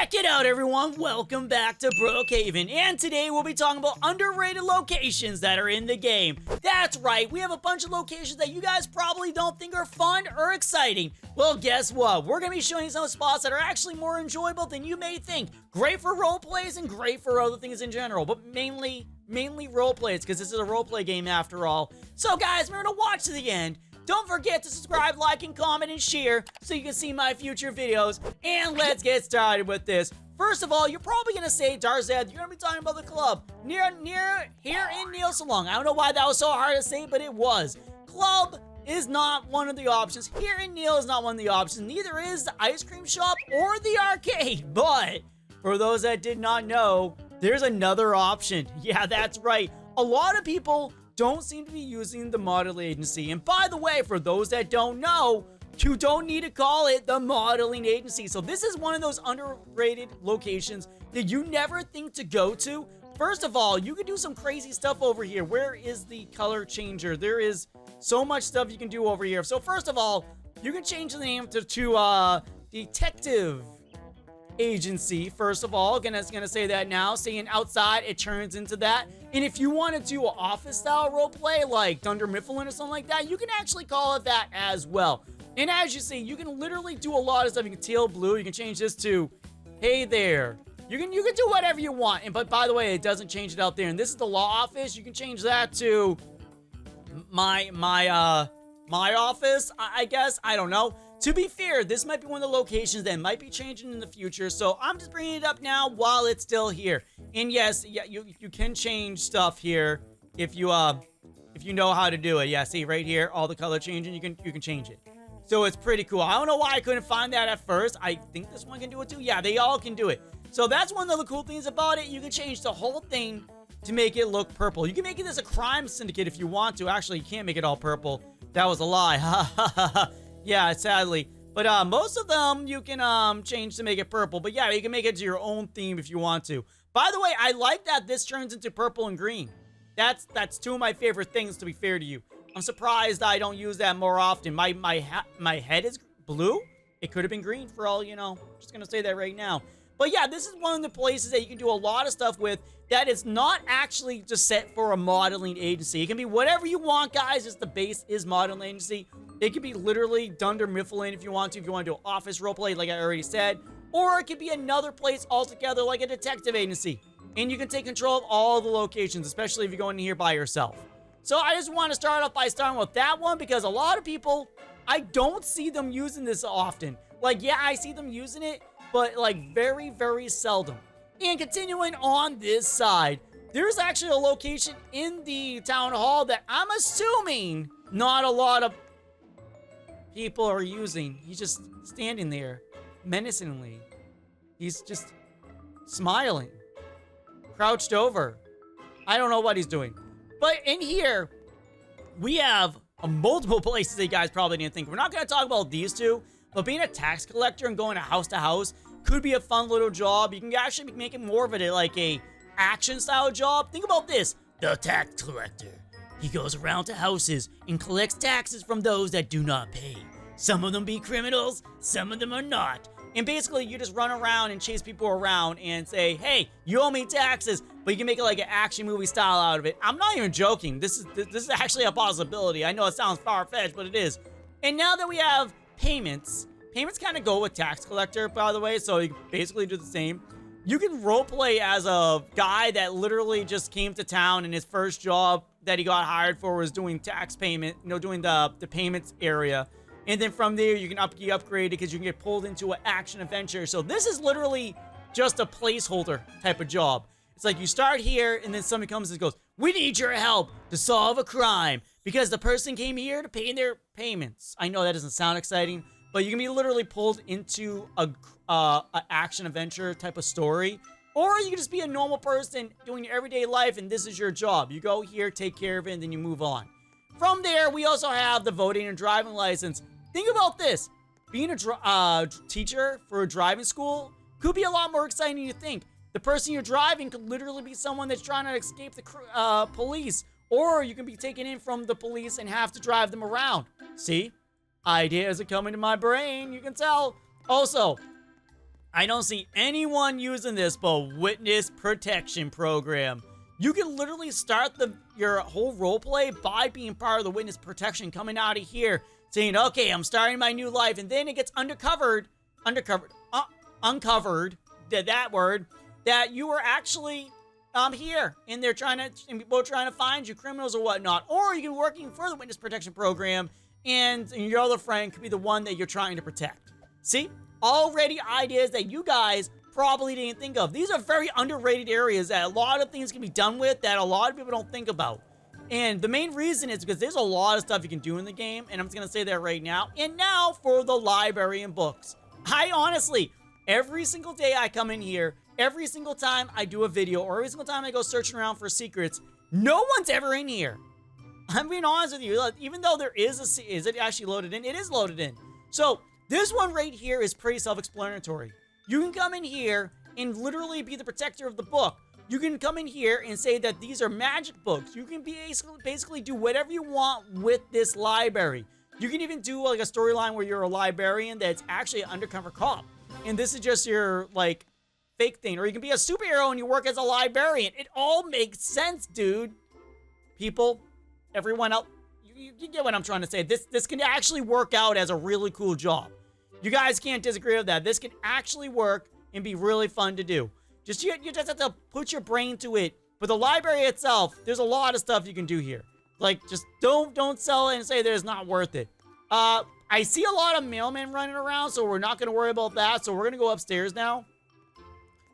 Check it out, everyone. Welcome back to Brookhaven. And today we'll be talking about underrated locations that are in the game. That's right, we have a bunch of locations that you guys probably don't think are fun or exciting. Well, guess what? We're going to be showing you some spots that are actually more enjoyable than you may think. Great for roleplays and great for other things in general, but mainly roleplays, because this is a roleplay game after all. So guys, remember to watch to the end. Don't forget to subscribe, like, and comment, and share so you can see my future videos. And let's get started with this. First of all, you're probably going to say, Darzeth, you're going to be talking about the club near here in Neil Salon. I don't know why that was so hard to say, but it was. Club is not one of the options. Here in Neil is not one of the options. Neither is the ice cream shop or the arcade. But for those that did not know, there's another option. Yeah, that's right. A lot of people don't seem to be using the modeling agency. And by the way, for those that don't know, you don't need to call it the modeling agency. So this is one of those underrated locations that you never think to go to. First of all, you can do some crazy stuff over here. Where is the color changer? There is so much stuff you can do over here. So first of all, you can change the name to Detective Agency. First of all, gonna say that now. Seeing outside, it turns into that. And if you want to do an office style roleplay like Dunder Mifflin or something like that, you can actually call it that as well. And as you see, you can literally do a lot of stuff. You can teal blue. You can change this to hey there. You can do whatever you want. And but by the way, it doesn't change it out there. And this is the law office. You can change that to my office, I guess. I don't know. To be fair, this might be one of the locations that might be changing in the future, so I'm just bringing it up now while it's still here. And yes, yeah, you can change stuff here if you know how to do it. Yeah, see right here, all the color changing, you can change it. So it's pretty cool. I don't know why I couldn't find that at first. I think this one can do it too. Yeah, they all can do it. So that's one of the cool things about it. You can change the whole thing to make it look purple. You can make it as a crime syndicate if you want to. Actually, you can't make it all purple. That was a lie. Ha ha ha ha. Yeah, sadly. But most of them you can change to make it purple. But yeah, you can make it to your own theme if you want to. By the way, I like that this turns into purple and green. That's two of my favorite things, to be fair to you. I'm surprised I don't use that more often. My head is blue. It could have been green for all you know. Just gonna say that right now. But yeah, this is one of the places that you can do a lot of stuff with that is not actually just set for a modeling agency. It can be whatever you want, guys. Just the base is modeling agency. It could be literally Dunder Mifflin if you want to do an office roleplay, like I already said. Or it could be another place altogether, like a detective agency. And you can take control of all the locations, especially if you're going in here by yourself. So I just want to start off by starting with that one, because a lot of people, I don't see them using this often. Like, yeah, I see them using it, but like very, very seldom. And continuing on this side, there's actually a location in the town hall that I'm assuming not a lot of people are using. He's just standing there menacingly. He's just smiling, crouched over. I don't know what he's doing. But in here, we have multiple places that you guys probably didn't think. We're not going to talk about these two, but being a tax collector and going to house could be a fun little job. You can actually make it more of it like a action style job. Think about this. The tax collector. He goes around to houses and collects taxes from those that do not pay. Some of them be criminals, some of them are not. And basically, you just run around and chase people around and say, hey, you owe me taxes, but you can make it like an action movie style out of it. I'm not even joking. This is actually a possibility. I know it sounds far-fetched, but it is. And now that we have payments kind of go with tax collector, by the way, so you can basically do the same. You can roleplay as a guy that literally just came to town, and his first job that he got hired for was doing tax payment, doing the payments area. And then from there, you can upgrade it because you can get pulled into an action adventure. So this is literally just a placeholder type of job. It's like you start here, and then somebody comes and goes, we need your help to solve a crime because the person came here to pay their payments. I know that doesn't sound exciting, but you can be literally pulled into a action adventure type of story. Or you can just be a normal person doing your everyday life, and this is your job. You go here, take care of it, and then you move on. From there, we also have the voting and driving license. Think about this. Being a teacher for a driving school could be a lot more exciting than you think. The person you're driving could literally be someone that's trying to escape the police. Or you can be taken in from the police and have to drive them around. See? Ideas are coming to my brain. You can tell. Also, I don't see anyone using this but witness protection program. You can literally start your whole roleplay by being part of the witness protection, coming out of here, saying, okay, I'm starting my new life, and then it gets uncovered, that word, that you were actually here, and they're and people are trying to find you, criminals or whatnot. Or you can be working for the witness protection program, and your other friend could be the one that you're trying to protect. See? Already ideas that you guys probably didn't think of. These are very underrated areas that a lot of things can be done with that a lot of people don't think about. And the main reason is because there's a lot of stuff you can do in the game, and I'm just going to say that right now. And now for the library and books. I honestly, every single day I come in here, every single time I do a video, or every single time I go searching around for secrets, no one's ever in here. I'm being honest with you. Even though there is is it actually loaded in? It is loaded in. So this one right here is pretty self-explanatory. You can come in here and literally be the protector of the book. You can come in here and say that these are magic books. You can basically do whatever you want with this library. You can even do like a storyline where you're a librarian that's actually an undercover cop. And this is just your like fake thing. Or you can be a superhero and you work as a librarian. It all makes sense, dude. People, everyone else, you get what I'm trying to say. This can actually work out as a really cool job. You guys can't disagree with that. This can actually work and be really fun to do. You just have to put your brain to it. But the library itself, there's a lot of stuff you can do here. Like, just don't sell it and say that it's not worth it. I see a lot of mailmen running around, so we're not going to worry about that. So we're going to go upstairs now.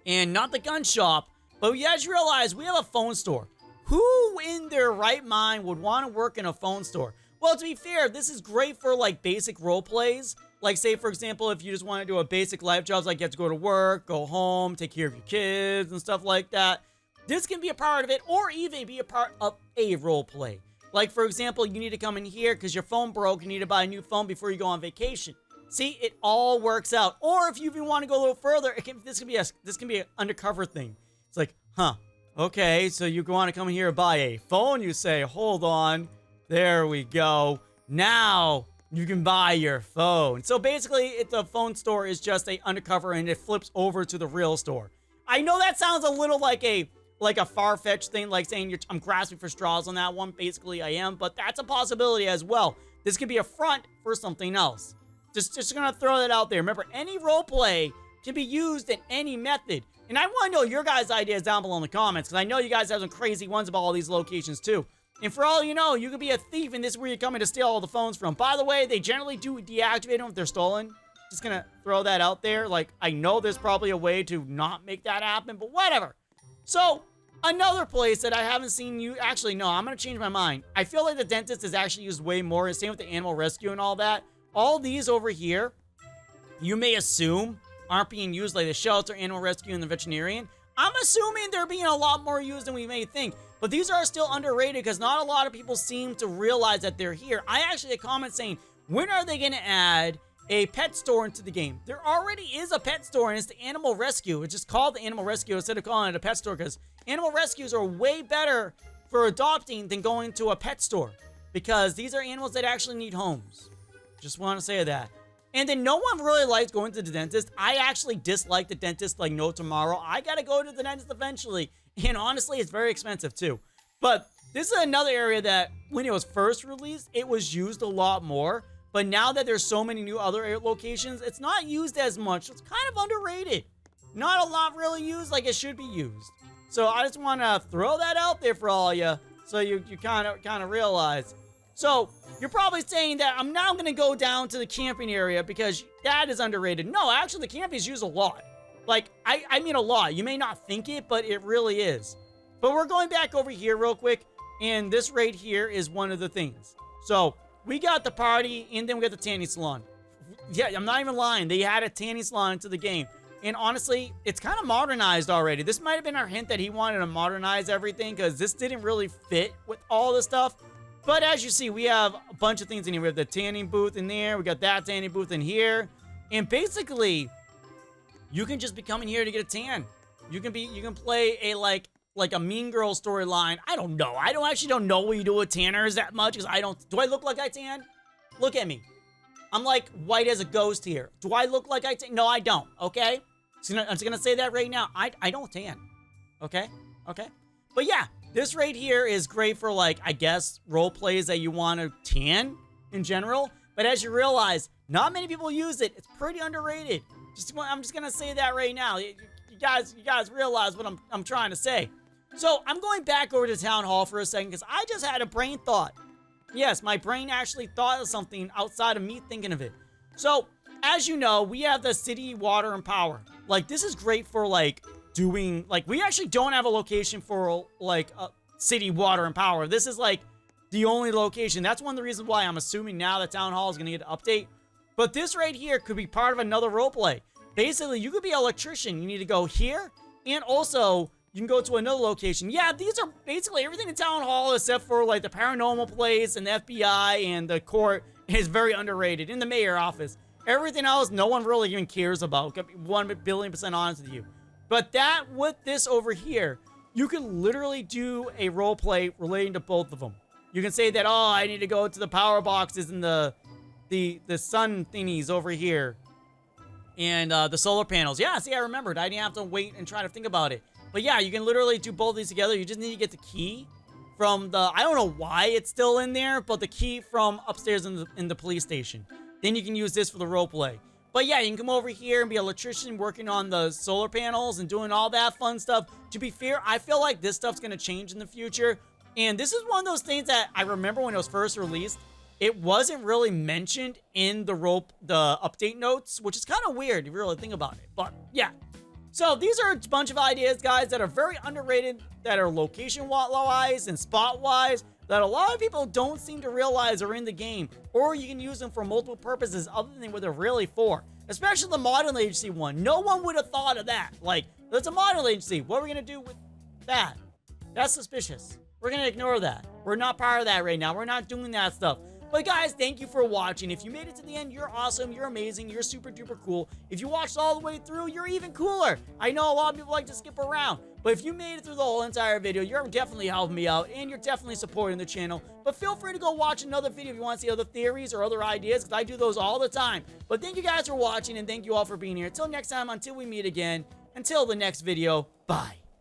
And not the gun shop, but you guys realize we have a phone store. Who in their right mind would want to work in a phone store? Well, to be fair, this is great for, like, basic role plays. Like, say, for example, if you just want to do a basic life jobs, like you have to go to work, go home, take care of your kids, and stuff like that. This can be a part of it, or even be a part of a role play. Like, for example, you need to come in here because your phone broke. You need to buy a new phone before you go on vacation. See, it all works out. Or if you even want to go a little further, this can be an undercover thing. It's like, okay, so you want to come in here and buy a phone, you say, hold on. There we go. Now you can buy your phone. So basically, the phone store is just a undercover and it flips over to the real store. I know that sounds a little like a far-fetched thing, like saying I'm grasping for straws on that one. Basically, I am, but that's a possibility as well. This could be a front for something else. Just gonna throw that out there. Remember, any role play can be used in any method. And I want to know your guys' ideas down below in the comments, because I know you guys have some crazy ones about all these locations too. And for all you know, you could be a thief and this is where you're coming to steal all the phones from. By the way, they generally do deactivate them if they're stolen. Just gonna throw that out there. Like, I know there's probably a way to not make that happen, but whatever. So, another place that I haven't seen you... Actually, no, I'm gonna change my mind. I feel like the dentist is actually used way more. Same with the animal rescue and all that. All these over here, you may assume aren't being used, like the shelter, animal rescue, and the veterinarian. I'm assuming they're being a lot more used than we may think. But these are still underrated because not a lot of people seem to realize that they're here. I actually had a comment saying, when are they going to add a pet store into the game? There already is a pet store, and it's the animal rescue. It's just called the animal rescue instead of calling it a pet store, because animal rescues are way better for adopting than going to a pet store, because these are animals that actually need homes. Just want to say that. And then no one really likes going to the dentist. I actually dislike the dentist like no tomorrow. I got to go to the dentist eventually. And honestly, it's very expensive too. But this is another area that when it was first released, it was used a lot more. But now that there's so many new other locations, it's not used as much. It's kind of underrated. Not a lot really used like it should be used. So I just want to throw that out there for all of you, so you kind of realize. So you're probably saying that I'm now going to go down to the camping area because that is underrated. No, actually the camping is used a lot. Like, I mean a lot. You may not think it, but it really is. But we're going back over here real quick, and this right here is one of the things. So we got the party, and then we got the tanning salon. Yeah, I'm not even lying. They had a tanning salon into the game. And honestly, it's kind of modernized already. This might have been our hint that he wanted to modernize everything, because this didn't really fit with all the stuff. But as you see, we have a bunch of things in here. We have the tanning booth in there. We got that tanning booth in here. And basically, you can just be coming here to get a tan. You can play a like a Mean Girl storyline. I don't know. I actually don't know what you do with tanners that much, because do I look like I tan? Look at me. I'm like white as a ghost here. Do I look like I tan? No, I don't. Okay? So I'm just gonna say that right now. I don't tan. Okay? Okay? But yeah, this right here is great for, like, I guess, role plays that you want to tan in general. But as you realize, not many people use it. It's pretty underrated. I'm just gonna say that right now. You guys realize what I'm trying to say. So I'm going back over to Town Hall for a second because I just had a brain thought. Yes, my brain actually thought of something outside of me thinking of it. So, as you know, we have the city, water, and power. Like, this is great for, like, doing, like, we actually don't have a location for, like, city, water, and power. This is, like, the only location. That's one of the reasons why I'm assuming now that Town Hall is going to get an update. But this right here could be part of another roleplay. Basically, you could be an electrician. You need to go here, and also, you can go to another location. Yeah, these are basically everything in Town Hall except for, like, the paranormal place and the FBI and the court is very underrated. In the mayor office. Everything else, no one really even cares about. 1,000,000,000% honest with you. But that, with this over here, you can literally do a role play relating to both of them. You can say that, oh, I need to go to the power boxes and the sun thingies over here. And the solar panels. Yeah, see, I remembered. I didn't have to wait and try to think about it. But yeah, you can literally do both of these together. You just need to get the key from the, I don't know why it's still in there, but the key from upstairs in the police station. Then you can use this for the roleplay. But yeah, you can come over here and be an electrician working on the solar panels and doing all that fun stuff. To be fair, I feel like this stuff's going to change in the future. And this is one of those things that I remember when it was first released. It wasn't really mentioned in the update notes, which is kind of weird if you really think about it. But yeah. So these are a bunch of ideas, guys, that are very underrated, that are location-wise and spot-wise, that a lot of people don't seem to realize are in the game, or you can use them for multiple purposes other than what they're really for. Especially the modern agency one. No one would have thought of that. Like, that's a modern agency. What are we going to do with that? That's suspicious. We're going to ignore that. We're not part of that right now. We're not doing that stuff. But guys, thank you for watching. If you made it to the end, you're awesome, you're amazing, you're super duper cool. If you watched all the way through, you're even cooler. I know a lot of people like to skip around, but if you made it through the whole entire video, you're definitely helping me out, and you're definitely supporting the channel. But feel free to go watch another video if you want to see other theories or other ideas, because I do those all the time. But thank you guys for watching, and thank you all for being here. Until next time, until we meet again, until the next video, bye.